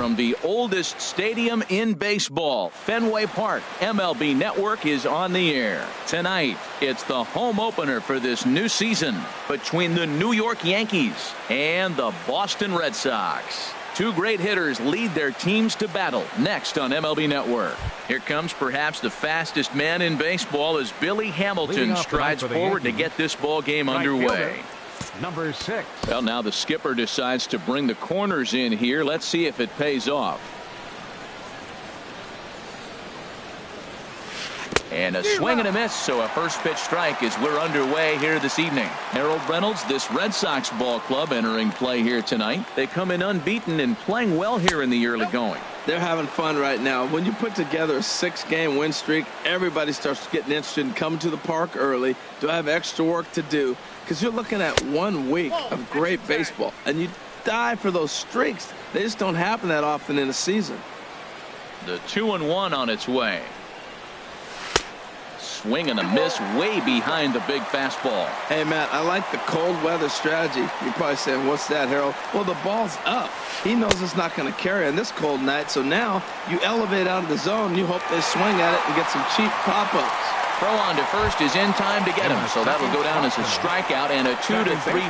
from the oldest stadium in baseball, Fenway Park. MLB Network is on the air. Tonight, it's the home opener for this new season between the New York Yankees and the Boston Red Sox. Two great hitters lead their teams to battle next on MLB Network. Here comes perhaps the fastest man in baseball as Billy Hamilton strides forward to get this ball game underway. Number 6. Well, now the skipper decides to bring the corners in here. Let's see if it pays off. And a swing and a miss, so a first pitch strike as we're underway here this evening. Harold Reynolds, this Red Sox ball club entering play here tonight. They come in unbeaten and playing well here in the early going. They're having fun right now. When you put together a 6-game win streak, everybody starts getting interested in coming to the park early. Do I have extra work to do? Because you're looking at 1 week of great baseball, and you die for those streaks. They just don't happen that often in a season. The 2-1 on its way. Swing and a miss way behind the big fastball. Hey, Matt, I like the cold weather strategy. You're probably saying, what's that, Harold? Well, the ball's up. He knows it's not going to carry on this cold night, so now you elevate out of the zone. And you hope they swing at it and get some cheap pop-ups. Throw on to first is in time to get him, so that'll go down as a strikeout and a 2-3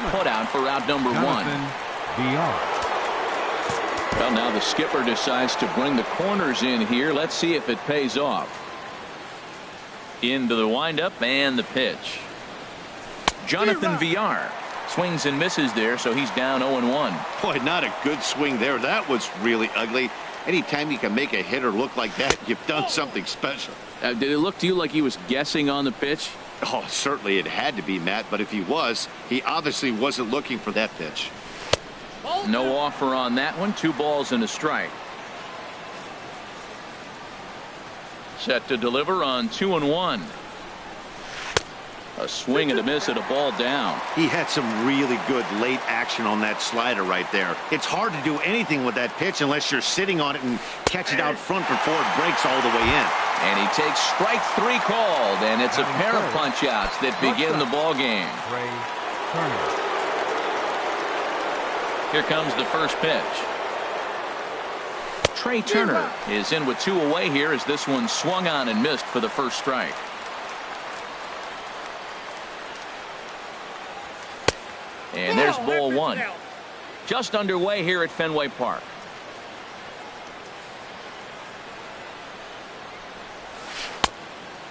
putout for out number 1. Well, now the skipper decides to bring the corners in here. Let's see if it pays off. Into the windup and the pitch. Jonathan Villar swings and misses there, so he's down 0-1. Boy, not a good swing there. That was really ugly. Anytime you can make a hitter look like that, you've done something special. Did it look to you like he was guessing on the pitch? Oh, certainly it had to be, Matt, but if he was, he obviously wasn't looking for that pitch. No offer on that one. 2 balls and a strike. Set to deliver on 2-1. A swing and a miss at a ball down. He had some really good late action on that slider right there. It's hard to do anything with that pitch unless you're sitting on it and catch it out front before it breaks all the way in. And he takes strike 3 called, and it's a pair of punch-outs that begin the ball game. Here comes the first pitch. Trey Turner is in with 2 away here as this one swung on and missed for the first strike. And there's ball 1. Just underway here at Fenway Park.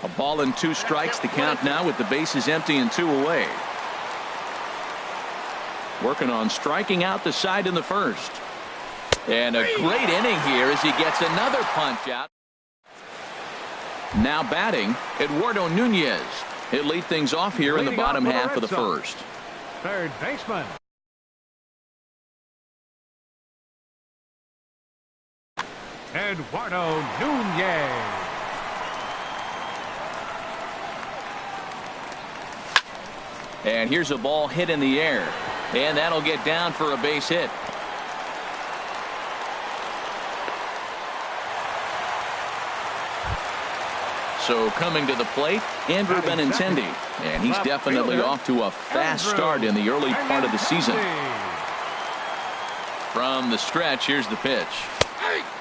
A ball and 2 strikes, the count now with the bases empty and 2 away. Working on striking out the side in the first. And a great inning here as he gets another punch out. Now batting, Eduardo Nunez. He'll lead things off here in the bottom half of the first. Third baseman. Eduardo Nunez. And here's a ball hit in the air. And that'll get down for a base hit. So coming to the plate, Andrew Benintendi. And he's definitely off to a fast start in the early part of the season. From the stretch, here's the pitch.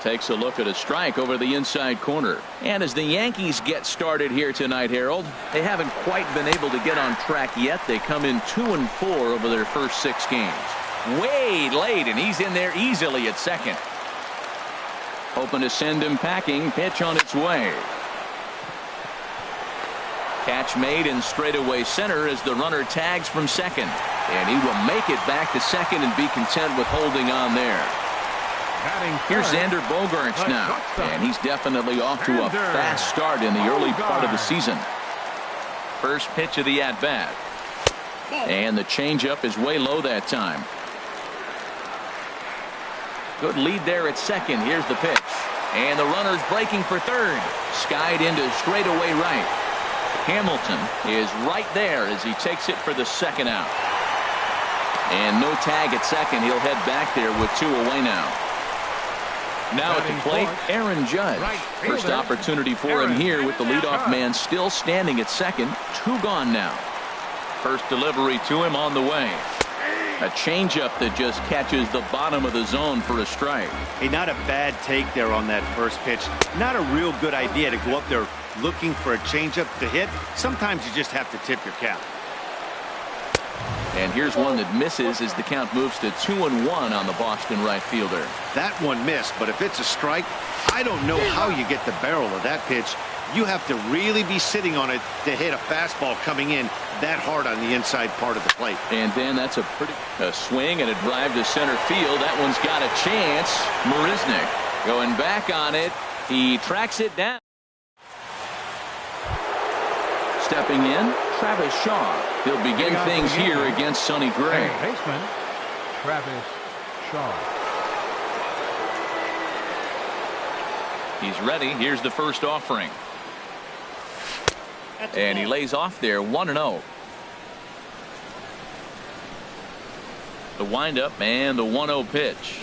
Takes a look at a strike over the inside corner. And as the Yankees get started here tonight, Harold, they haven't quite been able to get on track yet. They come in 2-4 over their first 6 games. Way late, and he's in there easily at second. Hoping to send him packing. Pitch on its way. Catch made in straightaway center as the runner tags from second. And he will make it back to second and be content with holding on there. Here's Xander Bogaerts now. And he's definitely off to a fast start in the early part of the season. First pitch of the at-bat. And the changeup is way low that time. Good lead there at second. Here's the pitch. And the runner's breaking for third. Skied into straightaway right. Hamilton is right there as he takes it for the second out. And no tag at second. He'll head back there with 2 away now. Now at the plate, Aaron Judge. First opportunity for him here with the leadoff man still standing at second. 2 gone now. First delivery to him on the way. A changeup that just catches the bottom of the zone for a strike. Hey, not a bad take there on that first pitch. Not a real good idea to go up there looking for a changeup to hit. Sometimes you just have to tip your cap. And here's one that misses as the count moves to 2-1 on the Boston right fielder. That one missed, but if it's a strike, I don't know how you get the barrel of that pitch. You have to really be sitting on it to hit a fastball coming in that hard on the inside part of the plate. And then that's a swing and a drive to center field. That one's got a chance. Marisnick going back on it. He tracks it down. Stepping in, Travis Shaw. He'll begin things here against Sonny Gray. Baseman, Travis Shaw. He's ready. Here's the first offering. And he lays off there 1-0. The windup and the 1-0 pitch.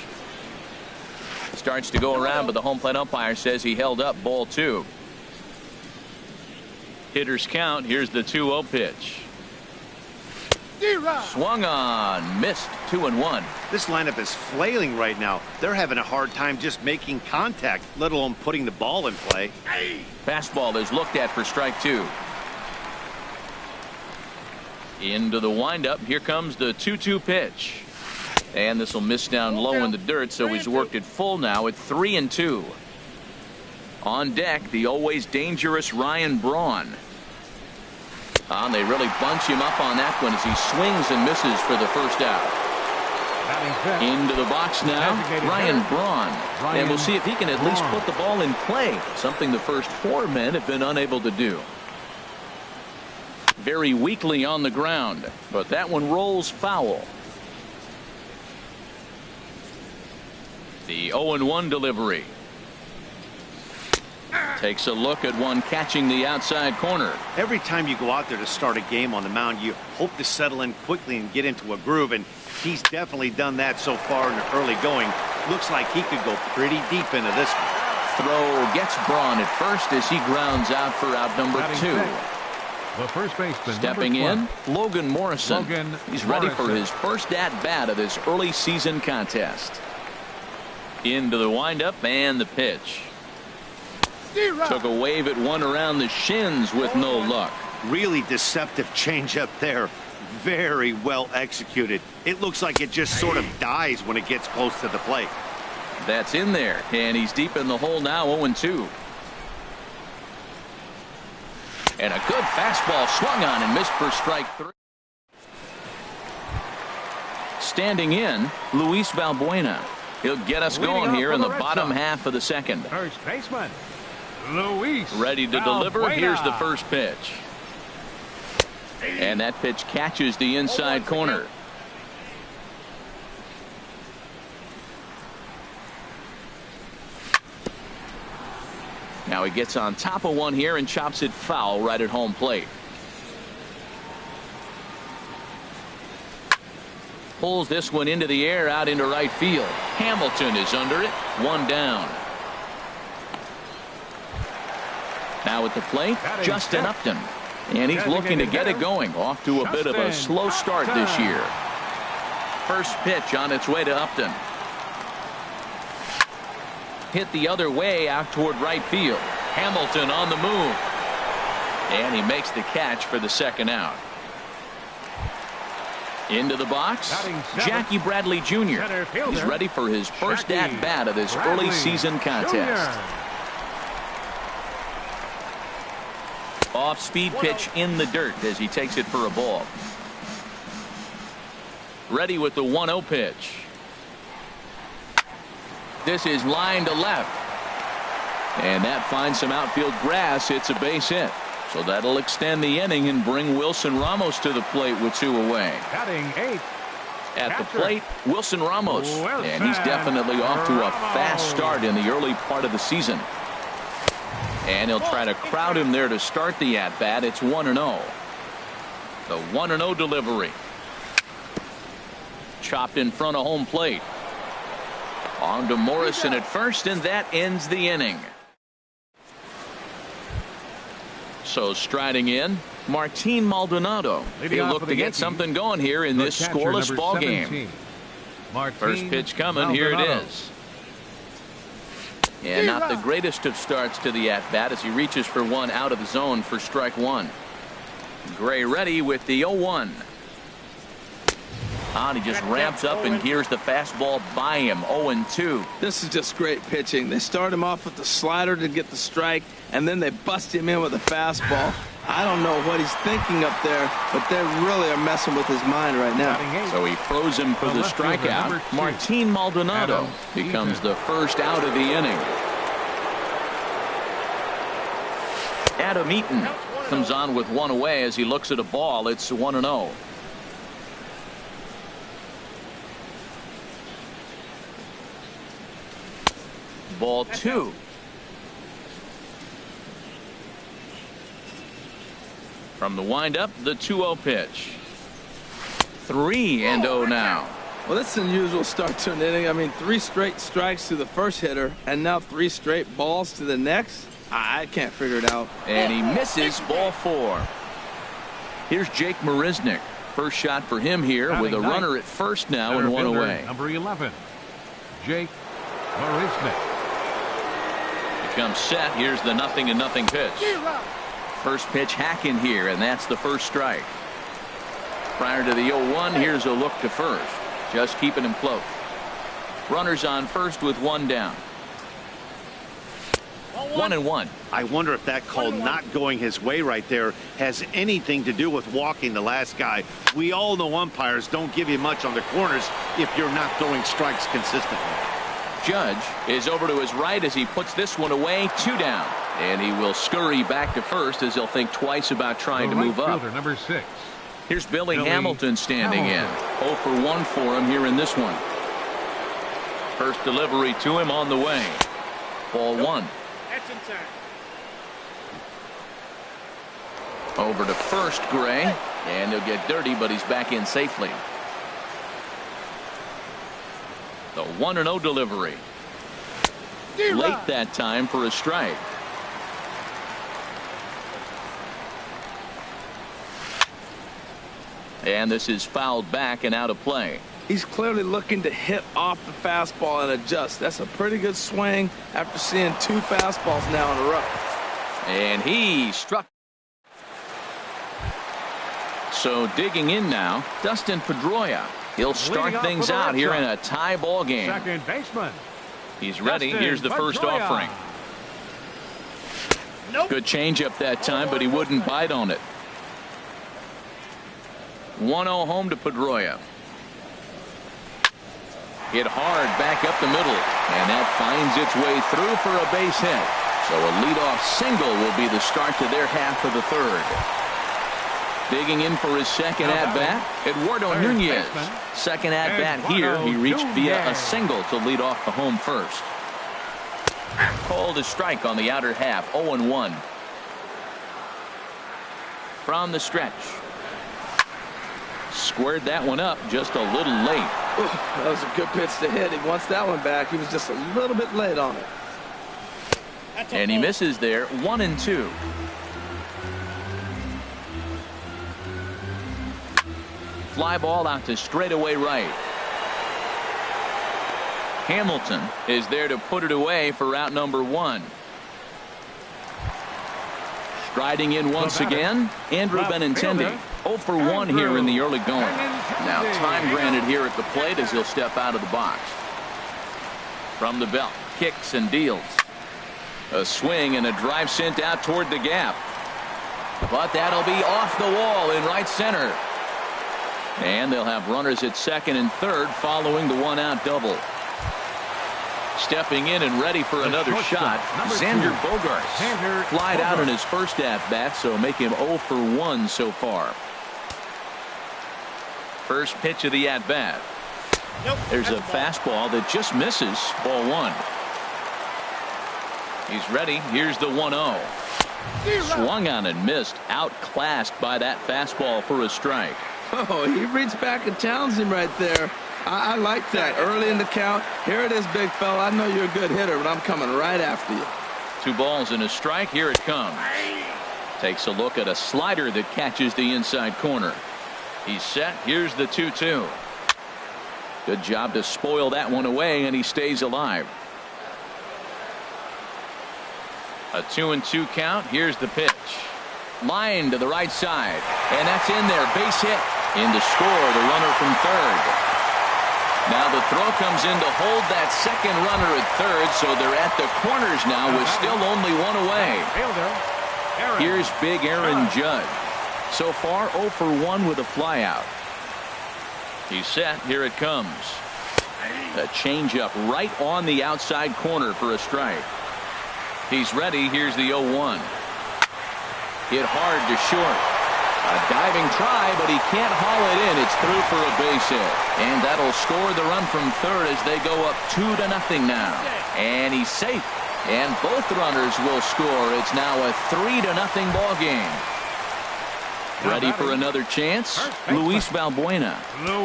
Starts to go around, but the home plate umpire says he held up ball 2. Hitters count. Here's the 2-0 pitch. Swung on, missed. 2-1. This lineup is flailing right now. They're having a hard time just making contact, let alone putting the ball in play. Fastball is looked at for strike 2. Into the windup. Here comes the 2-2 pitch. And this will miss down low in the dirt, so he's worked it full now at 3-2. On deck, the always dangerous Ryan Braun. They really bunch him up on that one as he swings and misses for the first out. Into the box now, Ryan Braun. And we'll see if he can at least put the ball in play, something the first 4 men have been unable to do. Very weakly on the ground, but that one rolls foul. The 0-1 delivery. Takes a look at one catching the outside corner. Every time you go out there to start a game on the mound, you hope to settle in quickly and get into a groove, and he's definitely done that so far in the early going. Looks like he could go pretty deep into this one. Throw gets Braun at first as he grounds out for out number 2. The first baseman, stepping in, Logan Morrison. He's ready for his first at-bat of this early season contest. Into the windup and the pitch. Took a wave at one around the shins with no luck. Really deceptive changeup there. Very well executed. It looks like it just sort of dies when it gets close to the plate. That's in there, and he's deep in the hole now, 0-2. And a good fastball swung on and missed for strike 3. Standing in, Luis Valbuena. He'll get us going here in the bottom half of the second. First baseman, Luis. Ready to deliver. Here's the first pitch. And that pitch catches the inside corner. Now he gets on top of one here and chops it foul right at home plate. Pulls this one into the air out into right field. Hamilton is under it. One down. Now at the plate, Justin Upton. And he's looking to get it going. Off to a bit of a slow start this year. First pitch on its way to Upton. Hit the other way out toward right field. Hamilton on the move. And he makes the catch for the second out. Into the box, Jackie Bradley Jr. He's ready for his first at-bat of this early season contest. Off-speed pitch in the dirt as he takes it for a ball. Ready with the 1-0 pitch. This is line to left. And that finds some outfield grass. It's a base hit. So that'll extend the inning and bring Wilson Ramos to the plate with 2 away. Batting 8. At the plate, Wilson Ramos. And he's definitely off to a fast start in the early part of the season. And he'll try to crowd him there to start the at-bat. It's 1-0. The 1-0 delivery. Chopped in front of home plate. On to Morrison at first, and that ends the inning. So striding in, Martin Maldonado. Leading He'll off look for to the get Yankees, something going here in this catcher, scoreless number ball 17, game. Martin First pitch coming. Here it Maldonado. is. And not the greatest of starts to the at-bat as he reaches for one out of the zone for strike one. Gray ready with the 0-1. And he just ramps up and hears the fastball by him. 0-2. This is just great pitching. They start him off with the slider to get the strike, and then they bust him in with a fastball. I don't know what he's thinking up there, but they really are messing with his mind right now. So he throws him for the strikeout. Martin Maldonado becomes the first out of the inning. Adam Eaton comes on with one away as he looks at a ball. It's 1-0. Ball two. From the windup, the 2-0 pitch. 3-0 now. Well, that's an unusual start to an inning. I mean, 3 straight strikes to the first hitter, and now 3 straight balls to the next. I can't figure it out. And he misses ball 4. Here's Jake Marisnick. First shot for him here with a runner at first now and one away. Number 11, Jake Marisnick. Comes set. Here's the 0-0 pitch. First pitch hack in here, and that's the first strike. Prior to the 0-1, here's a look to first. Just keeping him close. Runners on first with one down. 1-1. I wonder if that call not going his way right there has anything to do with walking the last guy. We all know umpires don't give you much on the corners if you're not throwing strikes consistently. Judge is over to his right as he puts this one away. 2 down. And he will scurry back to first as he'll think twice about trying to move up. Number 6. Here's Billy Hamilton standing in. 0 for 1 for him here in this one. First delivery to him on the way. Ball 1. Over to first, Gray. And he'll get dirty, but he's back in safely. The 1-0 delivery. Late that time for a strike. And this is fouled back and out of play. He's clearly looking to hit off the fastball and adjust. That's a pretty good swing after seeing 2 fastballs now in a row. And he struck. So digging in now, Dustin Pedroia. He'll start things out here in a tie ball game. Second baseman. He's ready. Dustin Here's the first Pedroia. offering. Good changeup that time, but he wouldn't bite on it. 1-0 home to Pedroia. Hit hard back up the middle, and that finds its way through for a base hit. So a leadoff single will be the start to their half of the third. Digging in for his second at-bat, Eduardo Nunez. Second at-bat here. He reached via a single to lead off the home first. Called a strike on the outer half. 0-1. From the stretch. Squared that one up just a little late. Ooh, that was a good pitch to hit. He wants that one back. He was just a little bit late on it. And he misses there. 1-2. Fly ball out to straightaway right. Hamilton is there to put it away for out number 1. Striding in once again, Andrew Benintendi. 0 for 1 here in the early going. Now time granted here at the plate as he'll step out of the box. From the belt, kicks and deals. A swing and a drive sent out toward the gap. But that'll be off the wall in right center. And they'll have runners at second and third following the 1-out double. Stepping in and ready for another shot, Xander Bogaerts. Flied out in his first at-bat, so make him 0 for 1 so far. First pitch of the at-bat. There's a fastball that just misses. Ball 1. He's ready. Here's the 1-0. Swung on and missed. Outclassed by that fastball for a strike. Oh, he reached back and challenged him right there. I like that. Early in the count. Here it is, big fella. I know you're a good hitter, but I'm coming right after you. 2 balls and a strike. Here it comes. Takes a look at a slider that catches the inside corner. He's set. Here's the 2-2. Good job to spoil that one away, and he stays alive. A 2-2 count. Here's the pitch. Line to the right side, and that's in there. Base hit. In to score the runner from third. Now the throw comes in to hold that second runner at third, so they're at the corners now with still only one away. Here's big Aaron Judge. So far 0 for 1 with a flyout. He's set. Here it comes. A changeup right on the outside corner for a strike. He's ready. Here's the 0-1. Hit hard to short. A diving try, but he can't haul it in. It's through for a base hit. And that'll score the run from third as they go up 2-0 now. And he's safe. And both runners will score. It's now a 3-0 ball game. Ready for another chance? Luis Valbuena.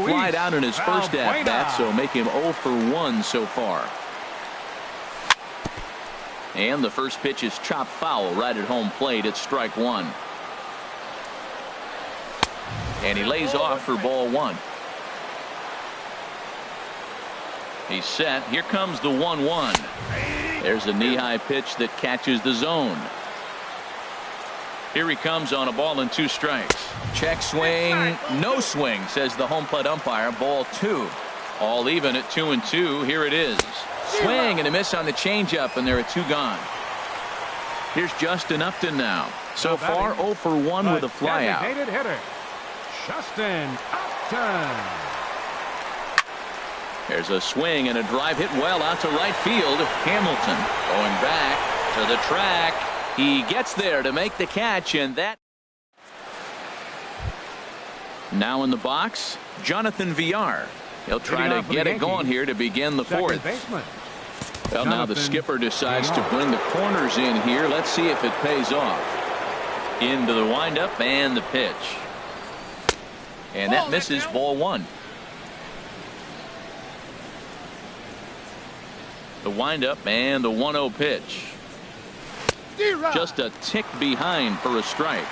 Flied out in his first at-bat, so make him 0 for 1 so far. And the first pitch is chopped foul right at home plate. It's strike one. And he lays off for ball one. He's set. Here comes the 1-1. There's a knee-high pitch that catches the zone. Here he comes on a ball and 2 strikes. Check swing. No swing, says the home plate umpire. Ball 2. All even at 2-2. Here it is. Swing and a miss on the changeup, and there are 2 gone. Here's Justin Upton now. So far 0 for 1 with a flyout. Designated hitter, Justin Upton. There's a swing and a drive hit well out to right field. Hamilton going back to the track. He gets there to make the catch, and that. Now in the box, Jonathan Villar. He'll try to get it going here to begin the 4th. Well, now the skipper decides to bring the corners in here. Let's see if it pays off. Into the windup and the pitch. And that misses ball 1. The windup and the 1-0 pitch. Just a tick behind for a strike.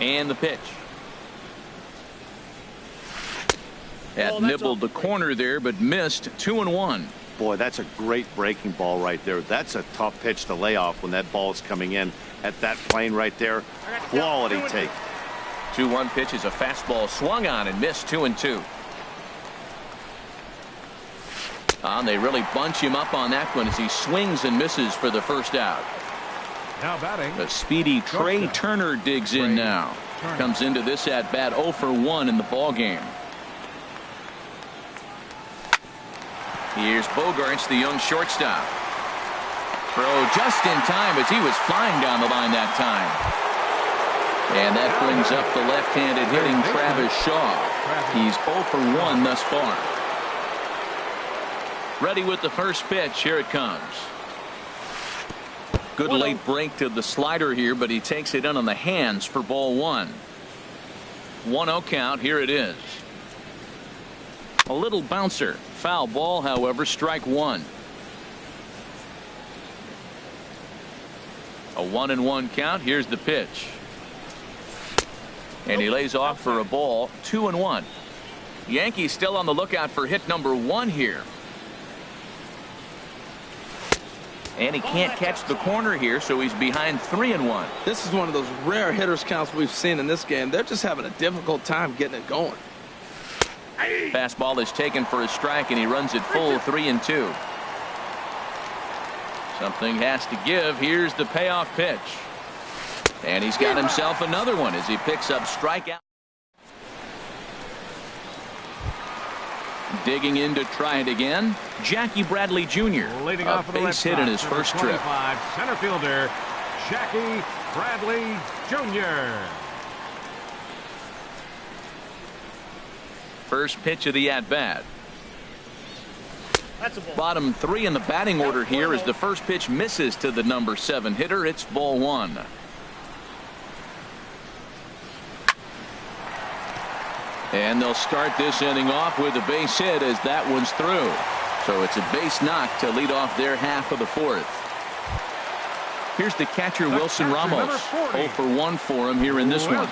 And the pitch. That nibbled the corner there, but missed. 2-1. Boy, that's a great breaking ball right there. That's a tough pitch to lay off when that ball is coming in at that plane right there. Quality take. 2-1 pitch is a fastball swung on and missed. 2-2. They really bunch him up on that one as he swings and misses for the first out. Now batting. The speedy Trey Turner digs in now. Comes into this at bat 0 for 1 in the ball game. Here's Bogarts, the young shortstop. Throw just in time as he was flying down the line that time. And that brings up the left-handed hitting Travis Shaw. He's 0 for 1 thus far. Ready with the first pitch. Here it comes. Good late break to the slider here, but he takes it in on the hands for ball 1. 1-0 count. Here it is. A little bouncer. Foul ball, however, strike 1. A 1-1 count. Here's the pitch. And he lays off for a ball. 2-1. Yankees still on the lookout for hit number 1 here. And he can't catch the corner here, so he's behind 3-1. This is one of those rare hitters counts we've seen in this game. They're just having a difficult time getting it going. Fastball is taken for a strike, and he runs it full. 3-2. Something has to give. Here's the payoff pitch. And he's got himself another one as he picks up strikeout. Digging in to try it again, Jackie Bradley Jr. Leading a off base hit in his first trip. Center fielder Jackie Bradley Jr. First pitch of the at-bat. Bottom 3 in the batting order here as the first pitch misses to the number 7 hitter. It's ball 1. And they'll start this inning off with a base hit as that one's through. So it's a base knock to lead off their half of the 4th. Here's the catcher, Wilson Ramos. 0 for 1 for him here in this one.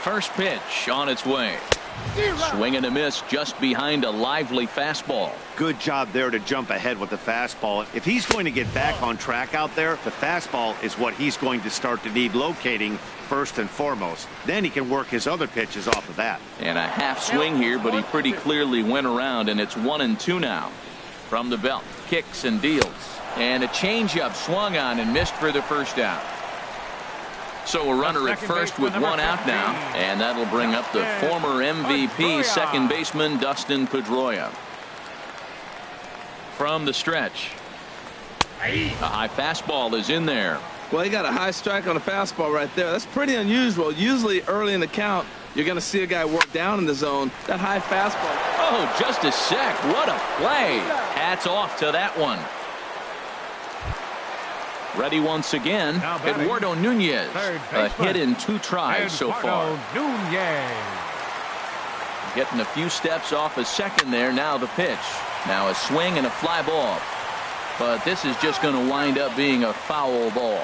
First pitch on its way. Swing and a miss just behind a lively fastball. Good job there to jump ahead with the fastball. If he's going to get back on track out there, the fastball is what he's going to start to need locating first and foremost. Then he can work his other pitches off of that. And a half swing here, but he pretty clearly went around, and it's 1-2 now. From the belt, kicks and deals. And a changeup swung on and missed for the first out. So a runner at first with 1 out now, and that'll bring up the former MVP second baseman Dustin Pedroia. From the stretch, a high fastball is in there. Well, he got a high strike on a fastball right there. That's pretty unusual. Usually early in the count, you're going to see a guy work down in the zone. That high fastball. Oh, just a sec. What a play. Hats off to that one. Ready once again, Eduardo Nunez. A hit in 2 tries so far. Getting a few steps off a second there. Now the pitch. Now a swing and a fly ball. But this is just going to wind up being a foul ball.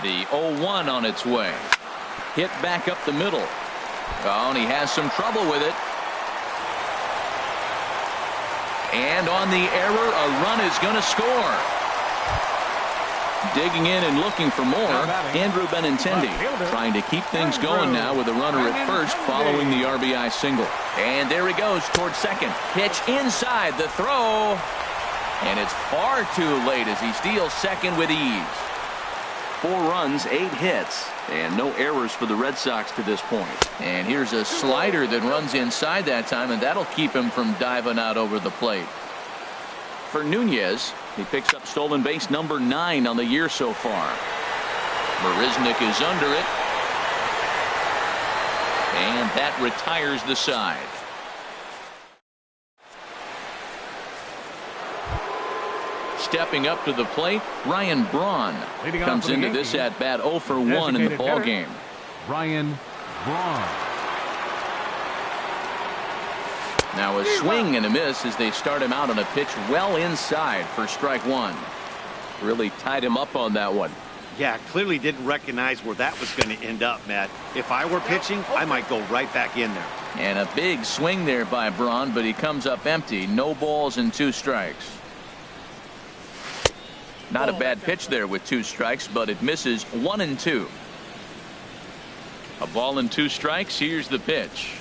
The 0-1 on its way. Hit back up the middle. Oh, and he has some trouble with it. And on the error, a run is going to score. Digging in and looking for more, Andrew Benintendi trying to keep things going now with a runner at first following the RBI single. And there he goes towards second. Pitch inside the throw. And it's far too late as he steals second with ease. 4 runs, 8 hits, and no errors for the Red Sox to this point. And here's a slider that runs inside that time, and that'll keep him from diving out over the plate. For Nunez, he picks up stolen base number 9 on the year so far. Marisnik is under it. And that retires the side. Stepping up to the plate, Ryan Braun comes into this at bat 0 for 1 in the ball game. Ryan Braun. Now a swing and a miss as they start him out on a pitch well inside for strike 1. Really tied him up on that one. Yeah, clearly didn't recognize where that was going to end up, Matt. If I were pitching, I might go right back in there. And a big swing there by Braun, but he comes up empty. No balls and 2 strikes. Not a bad pitch there with 2 strikes, but it misses 1-2. A ball and 2 strikes. Here's the pitch.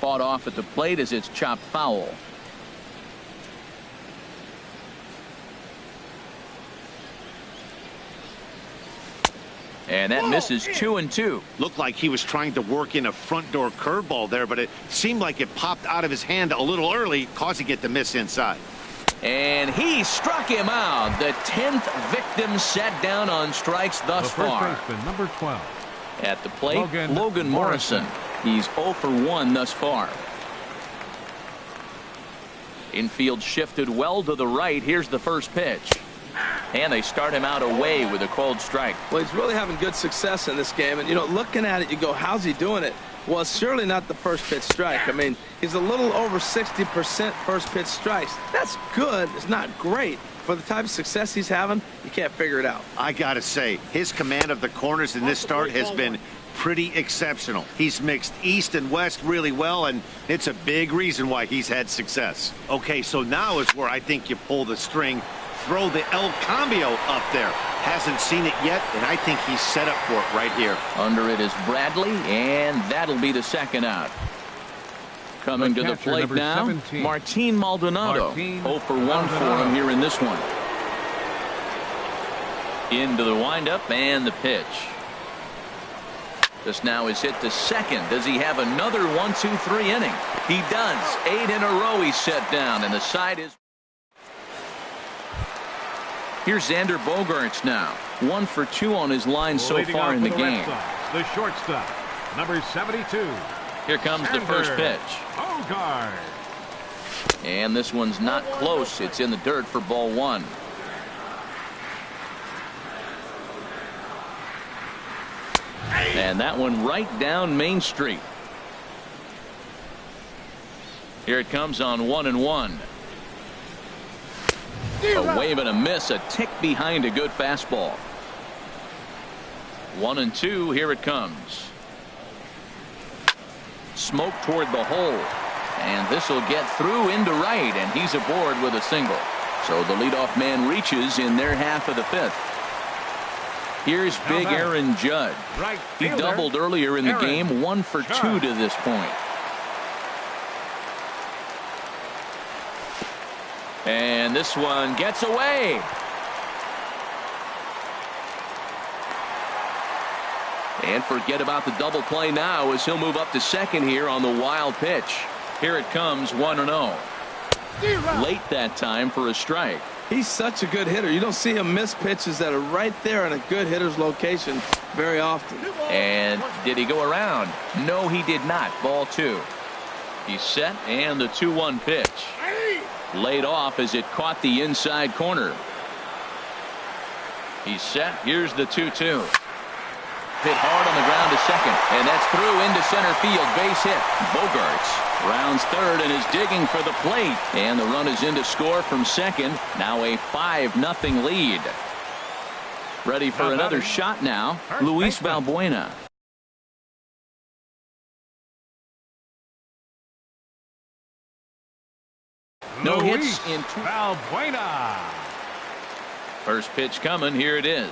Fought off at the plate as it's chopped foul. And that misses 2-2. Looked like he was trying to work in a front door curveball there, but it seemed like it popped out of his hand a little early, causing it to miss inside. And he struck him out. The 10th victim set down on strikes thus far. First baseman, number 12. At the plate, Logan Morrison. He's 0 for 1 thus far. Infield shifted well to the right. Here's the first pitch. And they start him out away with a cold strike. Well, he's really having good success in this game. And, you know, looking at it, you go, how's he doing it? Well, it's surely not the first pitch strike. I mean, he's a little over 60% first pitch strikes. That's good. It's not great. For the type of success he's having, you can't figure it out. I got to say, his command of the corners in this start has been pretty exceptional. He's mixed east and west really well, and it's a big reason why he's had success. Okay, so now is where I think you pull the string. Throw the El Cambio up there. Hasn't seen it yet, and I think he's set up for it right here. Under it is Bradley, and that'll be the second out. Coming to the plate now, 17. Martin Maldonado. 0 for 1 for him here in this one. Into the windup and the pitch. This now is hit to second. Does he have another 1-2-3 inning? He does. 8 in a row he's set down, and the side is. Here's Xander Bogaerts now. 1 for 2 on his line so far in the game. The shortstop, number 72. Here comes the first pitch. Bogaerts. And this one's not close. It's in the dirt for ball 1. And that one right down Main Street. Here it comes on 1-1. A wave and a miss, a tick behind a good fastball. 1-2. Here it comes. Smoke toward the hole, and this will get through into right, and he's aboard with a single. So the leadoff man reaches in their half of the fifth. Here's big Aaron Judge. He doubled earlier in the game, 1 for 2 to this point. And this one gets away. And forget about the double play now as he'll move up to second here on the wild pitch. Here it comes, 1-0. Late that time for a strike. He's such a good hitter. You don't see him miss pitches that are right there in a good hitter's location very often. And did he go around? No, he did not. Ball 2. He's set, and the 2-1 pitch. Laid off as it caught the inside corner. He's set. Here's the 2-2. Hit hard on the ground to second, and that's through into center field. Base hit. Bogarts rounds third and is digging for the plate, and the run is in to score from second. Now a 5-0 lead. Ready for another shot now, Luis Valbuena. No hits in 2. Valbuena. First pitch coming. Here it is.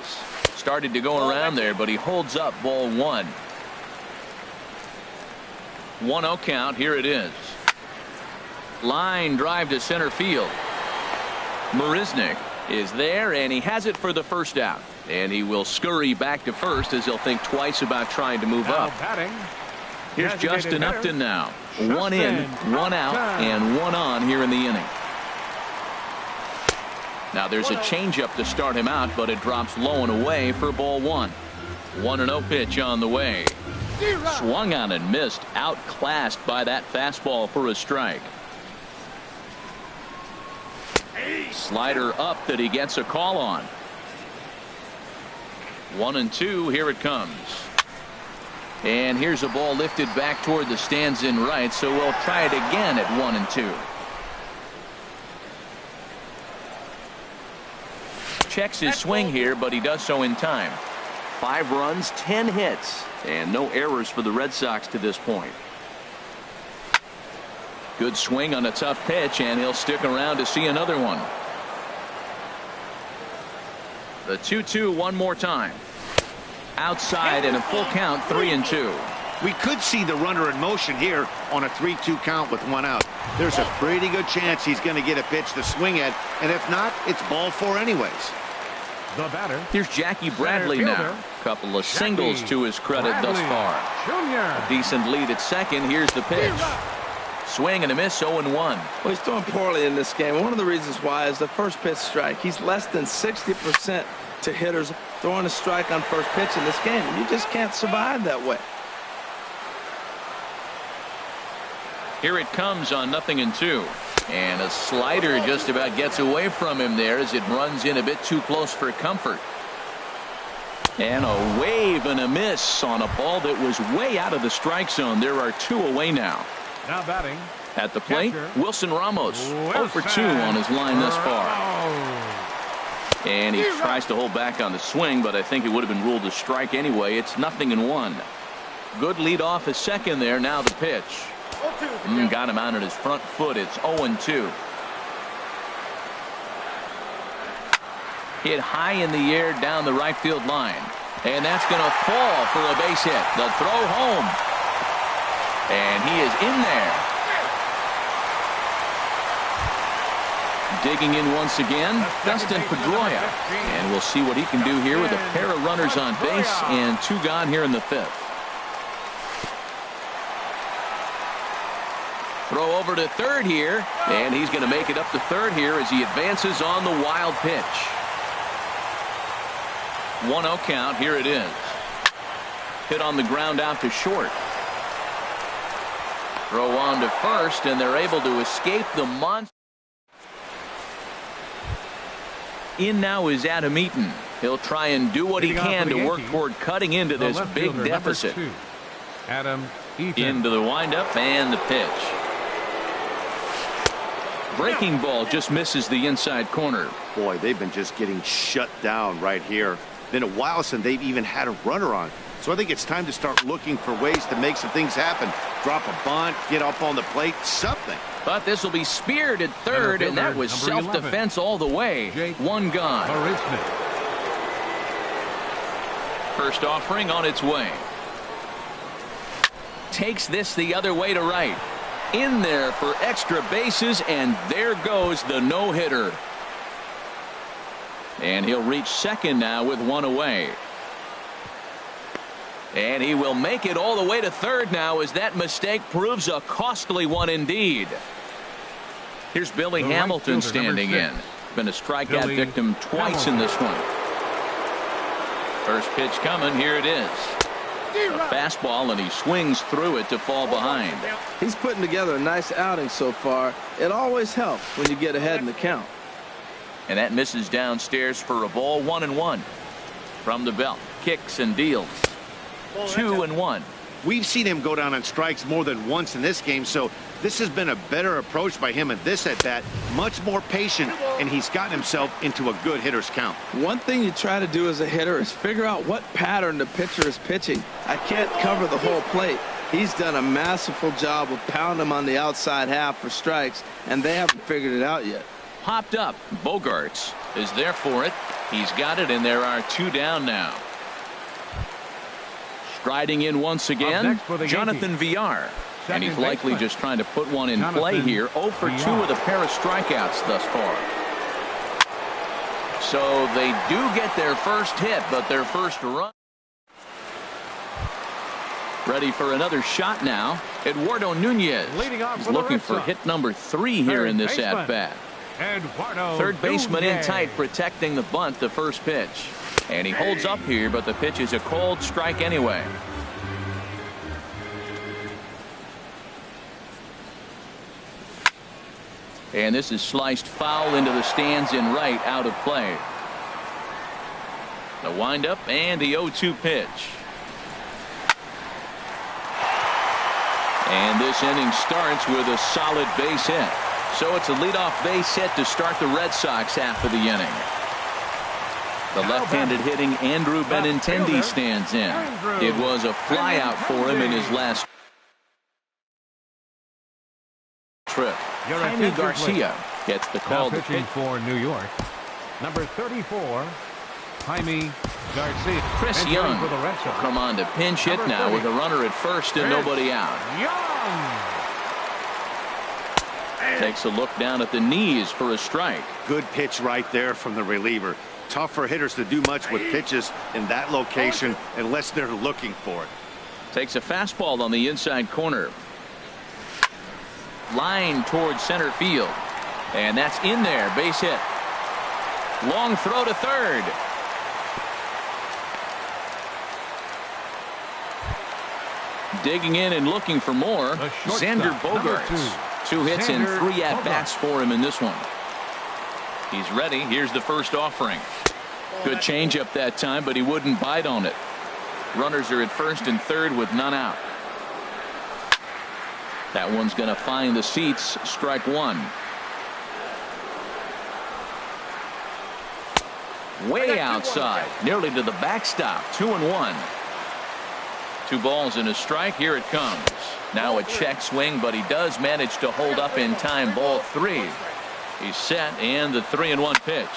Started to go around there, but he holds up ball 1. 1-0 count. Here it is. Line drive to center field. Marisnick is there, and he has it for the first out. And he will scurry back to first as he'll think twice about trying to move up. Here's Justin Upton now. 1 in, 1 out, and 1 on here in the inning. Now there's a changeup to start him out, but it drops low and away for ball 1. 1-0 pitch on the way. Swung on and missed, outclassed by that fastball for a strike. Slider up that he gets a call on. 1-2. Here it comes. And here's a ball lifted back toward the stands in right, so we'll try it again at 1-2. Checks his swing here, but he does so in time. 5 runs, 10 hits, and no errors for the Red Sox to this point. Good swing on a tough pitch, and he'll stick around to see another one. The 2-2 one more time. Outside and a full count, 3-2. We could see the runner in motion here on a 3-2 count with 1 out. There's a pretty good chance he's going to get a pitch to swing at, and if not, it's ball 4 anyways. The batter. Here's Jackie Bradley now. Couple of singles to his credit thus far. A decent lead at second. Here's the pitch. Swing and a miss, 0-1. Well, he's throwing poorly in this game. One of the reasons why is the first pitch strike. He's less than 60% to hitters throwing a strike on first pitch in this game. You just can't survive that way. Here it comes on 0-2. And a slider just about gets away from him there as it runs in a bit too close for comfort. And a wave and a miss on a ball that was way out of the strike zone. There are 2 away now. Now batting. At the plate, Wilson Ramos. 0 for 2 on his line thus far. And he tries to hold back on the swing, but I think it would have been ruled a strike anyway. It's 0-1. Good lead off his second there. Now the pitch. Got him out on his front foot. It's 0-2. Hit high in the air down the right field line. And that's going to fall for a base hit. The throw home. And he is in there. Digging in once again, Dustin Pedroia. And we'll see what he can do here with a pair of runners on base and 2 gone here in the 5th. Throw over to third here, and he's going to make it up to third here as he advances on the wild pitch. 1-0 count. Here it is. Hit on the ground out to short. Throw on to first, and they're able to escape the monster. In now is Adam Eaton. He'll try and do what he can to work toward cutting into this big deficit. Adam Eaton. Into the windup and the pitch. Breaking ball just misses the inside corner. Boy, they've been just getting shut down right here. Been a while since they've even had a runner on. So I think it's time to start looking for ways to make some things happen. Drop a bunt, get up on the plate, something. But this will be speared at third, and that was self-defense all the way. One gone. First offering on its way. Takes this the other way to right. In there for extra bases, and there goes the no-hitter. And he'll reach second now with one away. And he will make it all the way to third now, as that mistake proves a costly one indeed. Here's Billy Hamilton standing in. Been a strikeout victim twice in this one. First pitch coming. Here it is. A fastball, and he swings through it to fall behind. He's putting together a nice outing so far. It always helps when you get ahead in the count. And that misses downstairs for a ball. 1-1 from the belt. Kicks and deals. 2-1. We've seen him go down on strikes more than once in this game, so this has been a better approach by him at this at-bat. Much more patient, and he's gotten himself into a good hitter's count. One thing you try to do as a hitter is figure out what pattern the pitcher is pitching. I can't cover the whole plate. He's done a masterful job of pounding him on the outside half for strikes, and they haven't figured it out yet. Popped up. Bogarts is there for it. He's got it, and there are two down now. Striding in once again, Jonathan Villar. And he's likely just trying to put one in play here. 0 for 2 with a pair of strikeouts thus far. So they do get their first hit, but their first run. Ready for another shot now. Eduardo Nunez is looking for hit number 3 here in this at-bat. Third baseman in tight, protecting the bunt, the first pitch. And he holds up here, but the pitch is a cold strike anyway. And this is sliced foul into the stands in right, out of play. The windup and the 0-2 pitch. And this inning starts with a solid base hit. So it's a leadoff base hit to start the Red Sox half of the inning. The left-handed hitting Andrew Benintendi stands in. It was a flyout for him in his last trip. Jaime Garcia gets the call. Now pitching for New York, number 34, Jaime Garcia. Chris Young will come on to pinch hit now with a runner at first and nobody out. Takes a look down at the knees for a strike. Good pitch right there from the reliever. Tough for hitters to do much with pitches in that location unless they're looking for it. Takes a fastball on the inside corner. Line towards center field. And that's in there. Base hit. Long throw to third. Digging in and looking for more. Xander Bogaerts. 2 hits and 3 at-bats for him in this one. He's ready. Here's the first offering. Good changeup that time, but he wouldn't bite on it. Runners are at first and third with none out. That one's going to find the seats. Strike one. Way outside, nearly to the backstop. 2-1. 2 balls and a strike. Here it comes. Now a check swing, but he does manage to hold up in time. Ball 3. He's set, and the 3-1 pitch.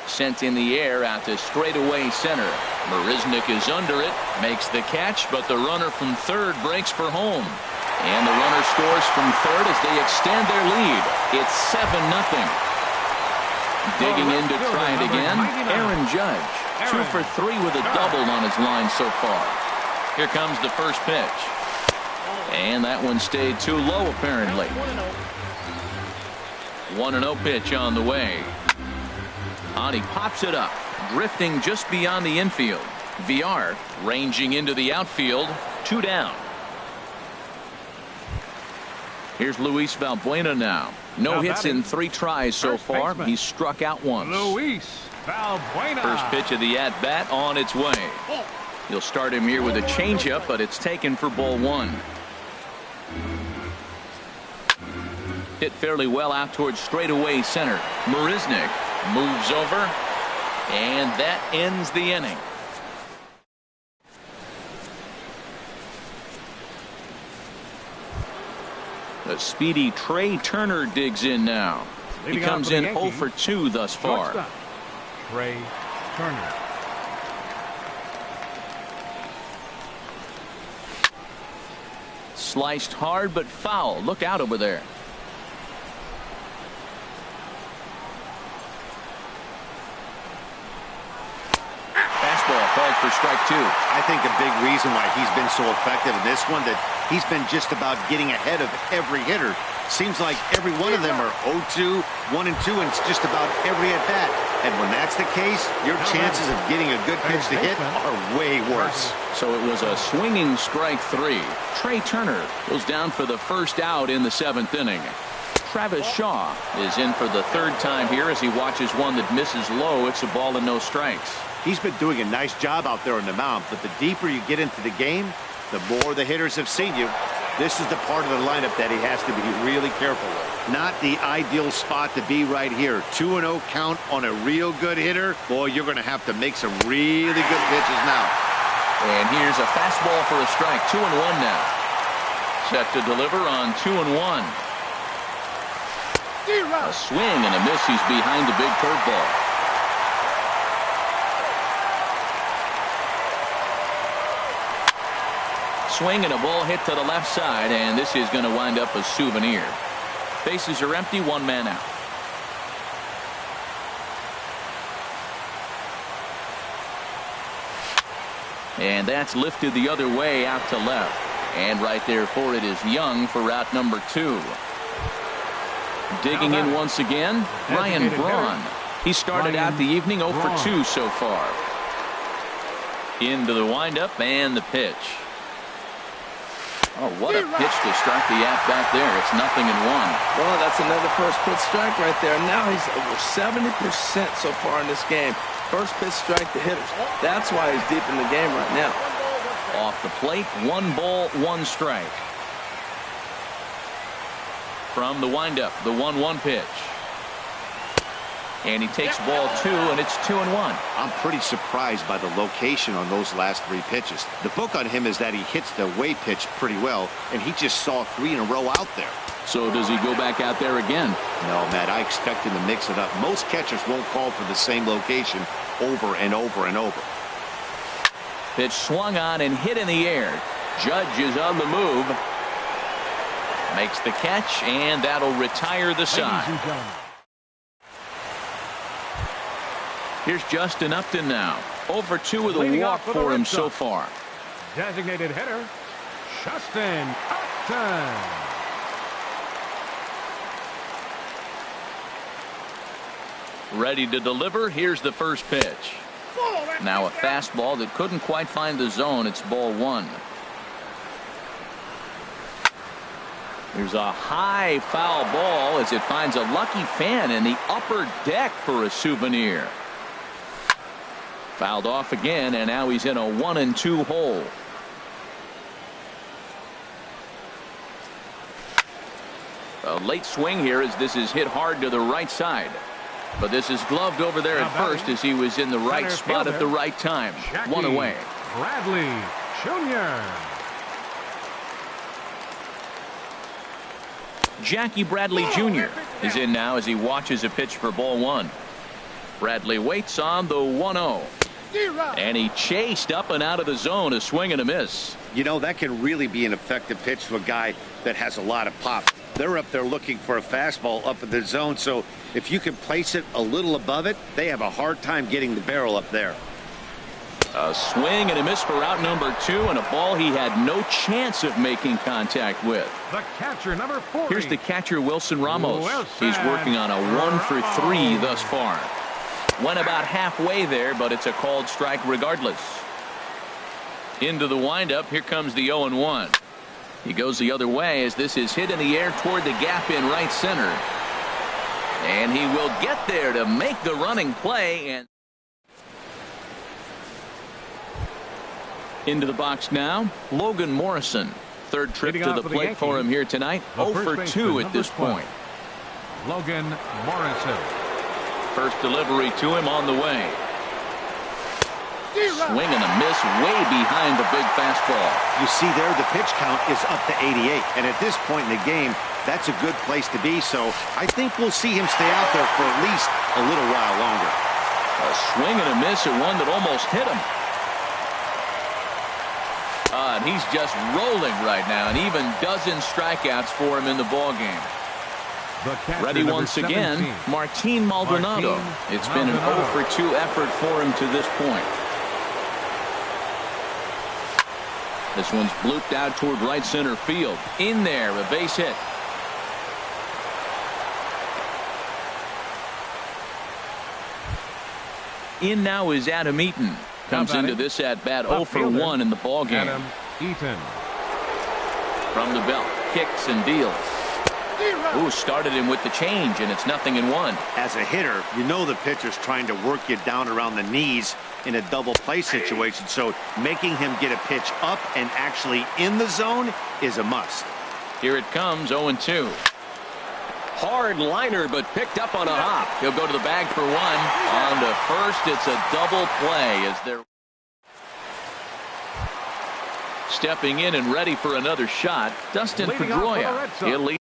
Sent in the air out to straightaway center. Marisnick is under it, makes the catch, but the runner from third breaks for home. And the runner scores from third as they extend their lead. It's 7-0. Digging in to try it again, Aaron Judge. 2 for 3 with a double on his line so far. Here comes the first pitch. And that one stayed too low, apparently. 1-0 pitch on the way. And he pops it up, drifting just beyond the infield. Villar ranging into the outfield. 2 down. Here's Luis Valbuena now. No hits in 3 tries so far. He's struck out once. Luis Valbuena. First pitch of the at-bat on its way. He'll start him here with a changeup, but it's taken for ball 1. hit fairly well out towards straightaway center. Marisnik moves over, and that ends the inning. The speedy Trey Turner digs in now. He comes in 0 for 2 thus far. Shortstop, Trey Turner. Sliced hard but foul. Look out over there. Fastball called for strike 2. I think a big reason why he's been so effective in this one, that he's been just about getting ahead of every hitter. Seems like every one of them are 0-2, 1-2, and it's just about every at-bat. And when that's the case, your chances of getting a good pitch to hit are way worse. So it was a swinging strike 3. Trey Turner goes down for the first out in the 7th inning. Travis Shaw is in for the 3rd time here as he watches one that misses low. It's a ball and no strikes. He's been doing a nice job out there on the mound, but the deeper you get into the game, the more the hitters have seen you. This is the part of the lineup that he has to be really careful with. Not the ideal spot to be right here. 2-0 count on a real good hitter. Boy, you're going to have to make some really good pitches now. And here's a fastball for a strike. 2-1 now. Set to deliver on 2-1. A swing and a miss. He's behind the big curveball. Swing and a ball hit to the left side, and this is going to wind up a souvenir. Bases are empty, 1 man out. And that's lifted the other way out to left. And right there for it is Young for route number 2. Digging in once again, Ryan Braun. He started out the evening 0 for 2 so far. Into the windup and the pitch. Oh, what a pitch to start the at-bat there. It's 0-1. Well, that's another first pitch strike right there. Now he's over 70% so far in this game. First pitch strike to hitters. That's why he's deep in the game right now. Off the plate, 1 ball, 1 strike. From the windup, the 1-1 pitch. And he takes ball 2, and it's 2-1. I'm pretty surprised by the location on those last 3 pitches. The book on him is that he hits the away pitch pretty well, and he just saw 3 in a row out there. So does he go back out there again? No, Matt, I expect him to mix it up. Most catchers won't call for the same location over and over and over. Pitch swung on and hit in the air. Judge is on the move. Makes the catch, and that'll retire the side. Here's Justin Upton now. 0 for 2 with a walk for him so far. Designated hitter, Justin Upton. Ready to deliver. Here's the first pitch. Now a fastball that couldn't quite find the zone. It's ball 1. There's a high foul ball as it finds a lucky fan in the upper deck for a souvenir. Fouled off again, and now he's in a 1-2 hole. A late swing here as this is hit hard to the right side. But this is gloved over there at first as he was in the right spot at the right time. 1 away. Bradley Jr. Jackie Bradley Jr. is in now as he watches a pitch for ball 1. Bradley waits on the 1-0. And he chased up and out of the zone, a swing and a miss. You know, that can really be an effective pitch to a guy that has a lot of pop. They're up there looking for a fastball up in the zone, so if you can place it a little above it, they have a hard time getting the barrel up there. A swing and a miss for route number 2, and a ball he had no chance of making contact with. The catcher, number 40. Here's the catcher, Wilson Ramos. He's working on a 1 for 3 thus far. Went about halfway there, but it's a called strike regardless. Into the windup, here comes the 0-1. He goes the other way as this is hit in the air toward the gap in right center. And he will get there to make the running play. And into the box now, Logan Morrison. Third trip to the plate for him here tonight. 0 for 2 at this point. Logan Morrison. First delivery to him on the way. Swing and a miss way behind the big fastball. You see there, the pitch count is up to 88. And at this point in the game, that's a good place to be. So I think we'll see him stay out there for at least a little while longer. A swing and a miss at one that almost hit him. And he's just rolling right now, and even dozen strikeouts for him in the ballgame. Ready once again, Martin Maldonado. It's been an 0 for 2 effort for him to this point. This one's blooped out toward right center field. In there, a base hit. In now is Adam Eaton. Comes into this at bat 0 for 1 in the ball game. Adam Eaton. From the belt, kicks and deals. Ooh, started him with the change, and it's 0-1. As a hitter, you know the pitcher's trying to work you down around the knees in a double play situation, so making him get a pitch up and actually in the zone is a must. Here it comes, 0-2. Hard liner, but picked up on a hop. He'll go to the bag for one. On to first, it's a double play as they're stepping in and ready for another shot. Dustin Pedroia. He'll lead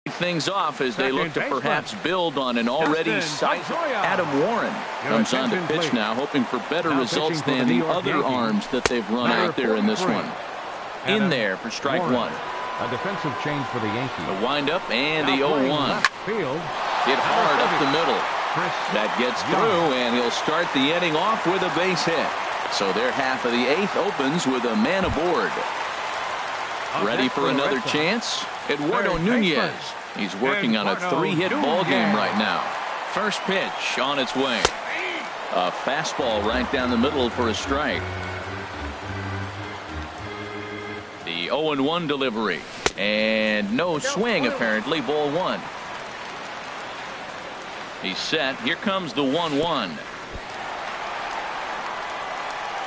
things off as they look to perhaps build on an already sized Adam Warren. Comes on to pitch now, hoping for better results than the other arms that they've run out there in this one. In there for strike one. A defensive change for the Yankees. The windup and the 0-1. Hit hard up the middle. That gets through, and he'll start the inning off with a base hit. So their half of the 8th opens with a man aboard. Ready for another chance? Eduardo Nunez. He's working on a 3-hit ball game right now. First pitch on its way. A fastball right down the middle for a strike. The 0-1 delivery. And no swing, apparently. Ball 1. He's set. Here comes the 1-1.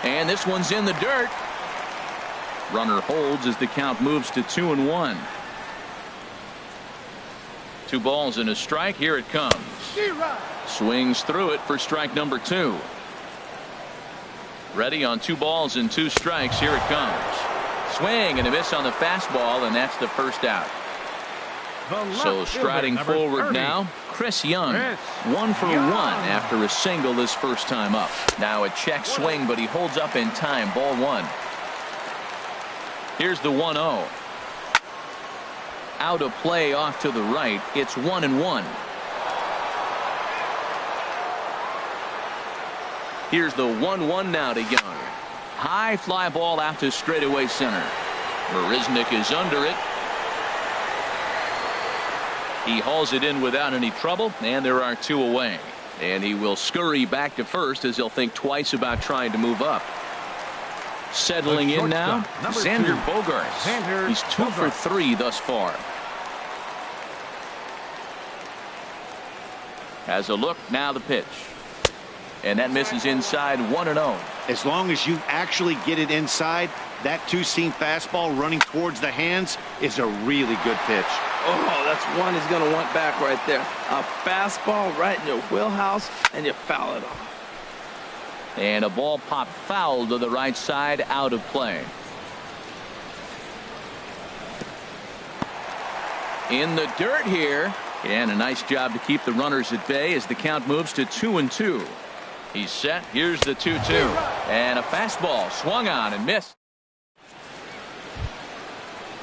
And this one's in the dirt. Runner holds as the count moves to 2-1. 2 balls and a strike. Here it comes. Swings through it for strike number 2. Ready on 2 balls and 2 strikes. Here it comes. Swing and a miss on the fastball, and that's the first out. So striding forward now, Chris Young. 1 for 1 after a single his first time up. Now a check swing, but he holds up in time. Ball 1. Here's the 1-0. Out of play off to the right. It's 1-1. Here's the 1-1 now to Young. High fly ball out to straightaway center. Marisnik is under it. He hauls it in without any trouble, and there are 2 away. And he will scurry back to first as he'll think twice about trying to move up. Settling in now, Xander Bogaerts. He's 2 for 3 thus far. Has a look, now the pitch. And that misses inside, 1-0. As long as you actually get it inside, that 2-seam fastball running towards the hands is a really good pitch. Oh, that's one he's going to want back right there. A fastball right in your wheelhouse, and you foul it off. And a ball popped foul to the right side, out of play. In the dirt here. And a nice job to keep the runners at bay as the count moves to 2-2. He's set. Here's the 2-2. And a fastball swung on and missed.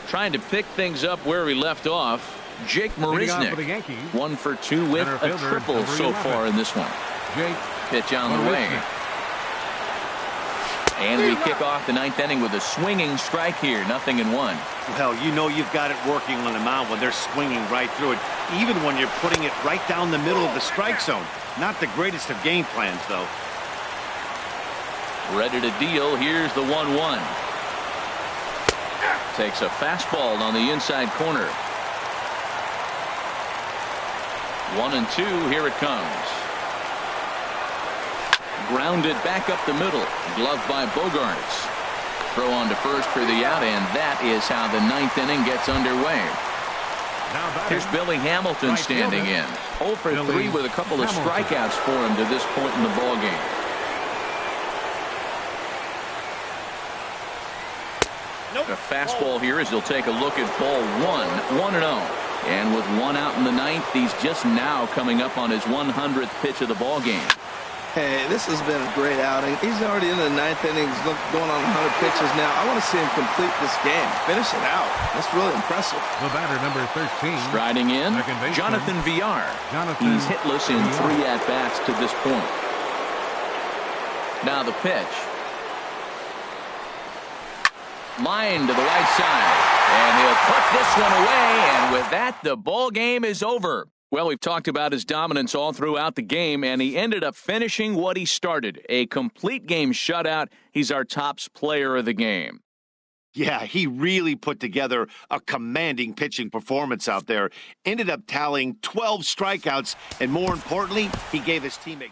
Trying to pick things up where we left off. Jake Marisnik. 1 for 2 with a triple so far in this one. Pitch on the way. And we kick off the 9th inning with a swinging strike here. 0-1. Well, you know you've got it working on the mound when they're swinging right through it, even when you're putting it right down the middle of the strike zone. Not the greatest of game plans, though. Ready to deal. Here's the 1-1. Takes a fastball on the inside corner. 1-2. Here it comes. Grounded back up the middle. Gloved by Bogaerts. Throw on to first for the out, and that is how the 9th inning gets underway. Now batting. Here's Billy Hamilton standing in. 0 for 3 with a couple of strikeouts for him to this point in the ballgame. A fastball here as he'll take a look at ball 1-0. And with one out in the ninth, he's just now coming up on his 100th pitch of the ballgame. Hey, this has been a great outing. He's already in the ninth inning. He's going on 100 pitches now. I want to see him complete this game. Finish it out. That's really impressive. The batter, number 13. Striding in, Jonathan Villar. He's hitless in 3 at-bats to this point. Now the pitch. Line to the right side. And he'll put this one away. And with that, the ball game is over. Well, we've talked about his dominance all throughout the game, and he ended up finishing what he started. A complete game shutout. He's our tops player of the game. Yeah, he really put together a commanding pitching performance out there. Ended up tallying 12 strikeouts, and more importantly, he gave his team a